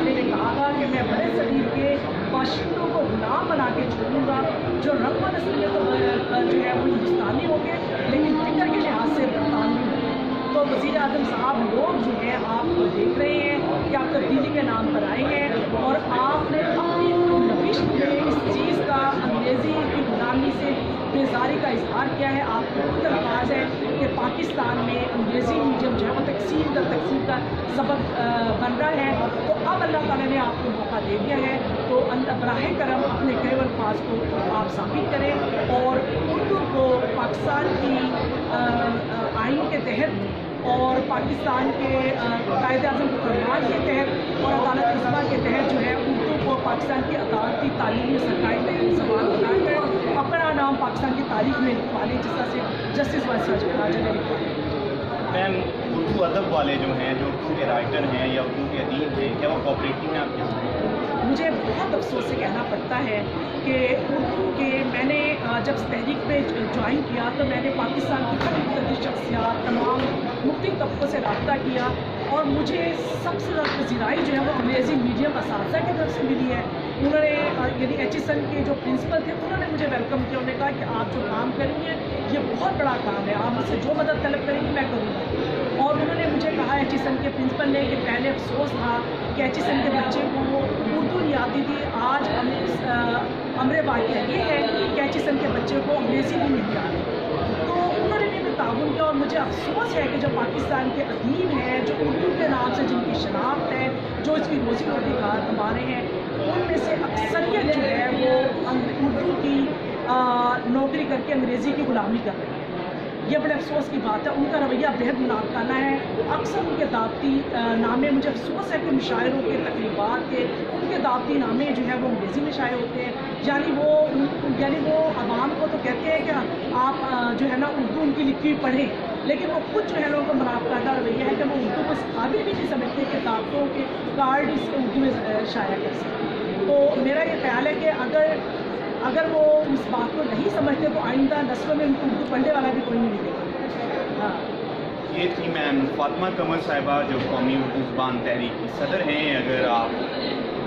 वाले ने कहा था कि मैं बड़े शरीर के बाशिंदों को गुलाम बना के छोड़ूंगा, जो रंग व नस्ल में तो जो है वो हिंदुस्तानी होंगे लेकिन फिक्र के लिहाज से बरतानवी होंगे। तो वज़ीर आज़म साहब लोग जो हैं आपको देख रहे हैं कि आप तब्दीली के नाम पर आए हैं और आपने अपनी नविश्त में इस चीज़ का अंग्रेज़ी की गुलामी से बेजारी का इजहार किया है। आपको खुद अल्फाज है कि पाकिस्तान में अंग्रेज़ी मीडियम जो है वो तकसीम का सबक बन रहा है। तो अब अल्लाह ताला ने आपको मौका दे दिया है, तो बराह करम अपने कई अल्फाज को आप साबित करें और उर्दू को पाकिस्तान की आइन के तहत और पाकिस्तान के कायदे आज़म के फरमान के तहत और अदालत इस्मा के तहत जो है उर्दू को पाकिस्तान की अदालती तालीमी सरकारी जबान बनाकर अपना नाम पाकिस्तान की तारीख में लिखवाने, जिस तरह से जस्टिस वाइस राजा ने लिखा है। मैम, उर्दू अदब वाले जो हैं, जो उर्दू के राइटर हैं या उर्दू के अदीब हैं, क्या वो कोऑपरेटिव हैं आपके साथ? मुझे बहुत अफसोस से कहना पड़ता है कि उर्दू के मैंने जब तहरीक में ज्वाइन किया तो मैंने पाकिस्तान की हर मुख्तलिफ शख्सियात तमाम मुख्तलिफ तबकों से रब्ता किया और मुझे सबसे ज़्यादा पजीराई जो है वो अंग्रेज़ी मीडियम असातिज़ा की तरफ से मिली है। उन्होंने यानी HSN के जो प्रिंसिपल थे उन्होंने मुझे वेलकम किया। उन्होंने कहा कि आप जो काम करेंगे ये बहुत बड़ा काम है, आप मुझसे जो मदद तलब करेंगी मैं करूँगा। और उन्होंने मुझे कहा HSN के प्रिंसिपल ने कि पहले अफसोस था कि HSN के बच्चे को उर्दू नहीं आती थी, आज अमरे वाक़या ये है कि HSN के बच्चे को अंग्रेज़ी भी नहीं आती। तो उन्होंने भी ताउन किया और मुझे अफसोस है कि जो पाकिस्तान के अदीब हैं, जो उर्दू के नाम से जिनकी शनाख्त है, जो इसकी रोज़ी रोटी कमा रहे हैं, उनमें से अक्सरियत जो है वो उर्दू की नौकरी करके अंग्रेज़ी की ग़ुलामी कर रही है। ये बड़े अफसोस की बात है। उनका रवैया बेहद मुनाफाना है। अक्सर उनके दावती नामे, मुझे अफसोस है कि मुशायरों के तकरीबात के उनके दावती नामे जो है वो अंग्रेज़ी में शाये होते हैं। यानी वो आवाम को तो कहते हैं कि आप जो है ना उर्दू उनकी लिखी हुई पढ़ें, लेकिन वो खुद जो है लोगों को मुनाफाना रवैया है कि वो उर्दू को काबिल भी नहीं समझते कि दावतों के कार्ड इस उर्दू में शाया कर सकें। तो मेरा ये ख्याल है कि अगर वो इस बात को नहीं समझते तो आइंदा नस्लों में उनको उर्दू पढ़ने वाला भी कोई नहीं मिलेगा। हाँ, ये थी मैम फातिमा कमर साहिबा, जो कौमी उर्दू ज़बान तहरीक की सदर हैं। अगर आप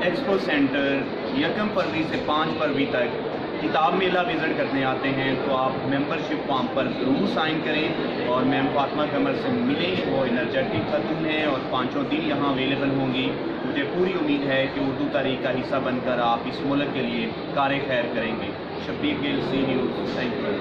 एक्सपो सेंटर 1 फरवरी से 5 फरवरी तक किताब मेला विज़िट करने आते हैं तो आप मेंबरशिप फॉर्म पर ज़रूर साइन करें और मैम फातिमा कमर से मिलें। वो एनर्जेटिक खातून हैं और 5 दिन यहाँ अवेलेबल होंगी। मुझे पूरी उम्मीद है कि उर्दू तारीख का हिस्सा बनकर आप इस मुल्क के लिए कार खैर करेंगे। शब्बीर गिल, सी न्यूज़, थैंक यू।